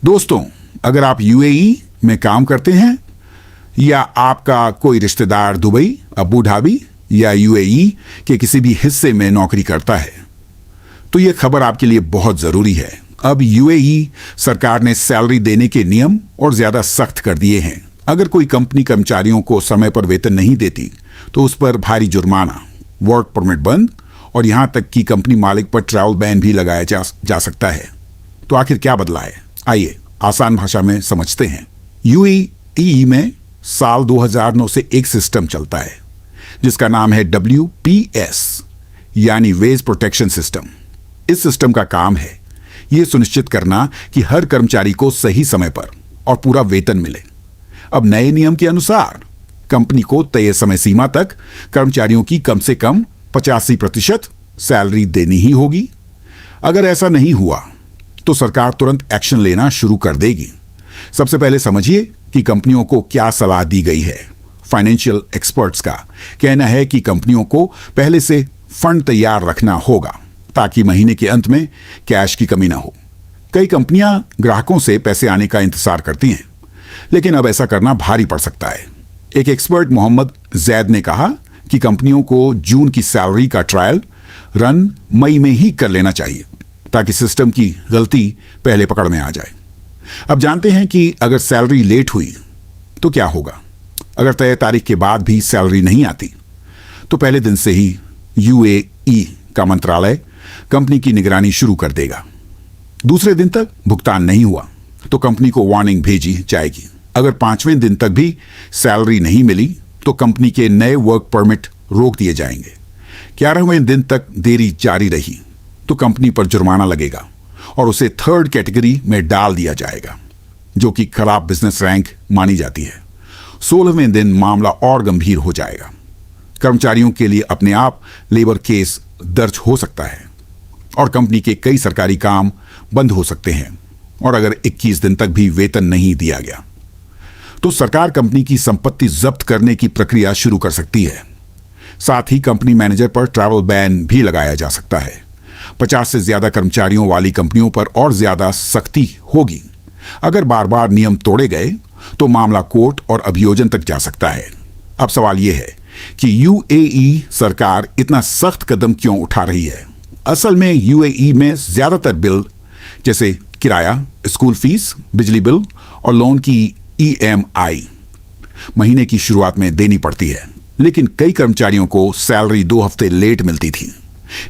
दोस्तों, अगर आप यूएई में काम करते हैं या आपका कोई रिश्तेदार दुबई, अबू धाबी या यूएई के किसी भी हिस्से में नौकरी करता है, तो यह खबर आपके लिए बहुत जरूरी है। अब यूएई सरकार ने सैलरी देने के नियम और ज्यादा सख्त कर दिए हैं। अगर कोई कंपनी कर्मचारियों को समय पर वेतन नहीं देती तो उस पर भारी जुर्माना, वर्क परमिट बंद और यहां तक कि कंपनी मालिक पर ट्रैवल बैन भी लगाया जा सकता है। तो आखिर क्या बदला है, आइए आसान भाषा में समझते हैं। यूएई में साल 2009 से एक सिस्टम चलता है जिसका नाम है WPS यानी वेज प्रोटेक्शन सिस्टम। इस सिस्टम का काम है यह सुनिश्चित करना कि हर कर्मचारी को सही समय पर और पूरा वेतन मिले। अब नए नियम के अनुसार कंपनी को तय समय सीमा तक कर्मचारियों की कम से कम 85% सैलरी देनी ही होगी। अगर ऐसा नहीं हुआ तो सरकार तुरंत एक्शन लेना शुरू कर देगी। सबसे पहले समझिए कि कंपनियों को क्या सलाह दी गई है। फाइनेंशियल एक्सपर्ट्स का कहना है कि कंपनियों को पहले से फंड तैयार रखना होगा ताकि महीने के अंत में कैश की कमी ना हो। कई कंपनियां ग्राहकों से पैसे आने का इंतजार करती हैं, लेकिन अब ऐसा करना भारी पड़ सकता है। एक एक्सपर्ट मोहम्मद जैद ने कहा कि कंपनियों को जून की सैलरी का ट्रायल रन मई में ही कर लेना चाहिए ताकि सिस्टम की गलती पहले पकड़ में आ जाए। अब जानते हैं कि अगर सैलरी लेट हुई तो क्या होगा। अगर तय तारीख के बाद भी सैलरी नहीं आती तो पहले दिन से ही यूएई का मंत्रालय कंपनी की निगरानी शुरू कर देगा। दूसरे दिन तक भुगतान नहीं हुआ तो कंपनी को वार्निंग भेजी जाएगी। अगर 5वें दिन तक भी सैलरी नहीं मिली तो कंपनी के नए वर्क परमिट रोक दिए जाएंगे। 11वें दिन तक देरी जारी रही तो कंपनी पर जुर्माना लगेगा और उसे 3rd कैटेगरी में डाल दिया जाएगा, जो कि खराब बिजनेस रैंक मानी जाती है। 16वें दिन मामला और गंभीर हो जाएगा। कर्मचारियों के लिए अपने आप लेबर केस दर्ज हो सकता है और कंपनी के कई सरकारी काम बंद हो सकते हैं। और अगर 21 दिन तक भी वेतन नहीं दिया गया तो सरकार कंपनी की संपत्ति जब्त करने की प्रक्रिया शुरू कर सकती है। साथ ही कंपनी मैनेजर पर ट्रैवल बैन भी लगाया जा सकता है। 50 से ज्यादा कर्मचारियों वाली कंपनियों पर और ज्यादा सख्ती होगी। अगर बार बार नियम तोड़े गए तो मामला कोर्ट और अभियोजन तक जा सकता है। अब सवाल यह है कि यूएई सरकार इतना सख्त कदम क्यों उठा रही है। असल में यूएई में ज्यादातर बिल जैसे किराया, स्कूल फीस, बिजली बिल और लोन की EMI महीने की शुरुआत में देनी पड़ती है, लेकिन कई कर्मचारियों को सैलरी 2 हफ्ते लेट मिलती थी।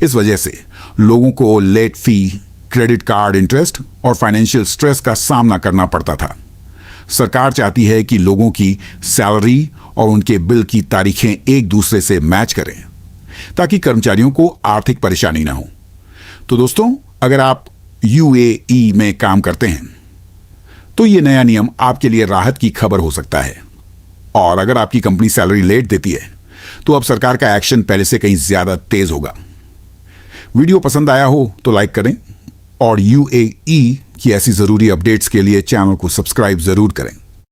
इस वजह से लोगों को late fee, credit card interest और फाइनेंशियल स्ट्रेस का सामना करना पड़ता था। सरकार चाहती है कि लोगों की सैलरी और उनके बिल की तारीखें एक दूसरे से मैच करें ताकि कर्मचारियों को आर्थिक परेशानी ना हो। तो दोस्तों, अगर आप यूएई में काम करते हैं तो यह नया नियम आपके लिए राहत की खबर हो सकता है। और अगर आपकी कंपनी सैलरी लेट देती है तो अब सरकार का एक्शन पहले से कहीं ज्यादा तेज होगा। वीडियो पसंद आया हो तो लाइक करें और यूएई की ऐसी जरूरी अपडेट्स के लिए चैनल को सब्सक्राइब जरूर करें।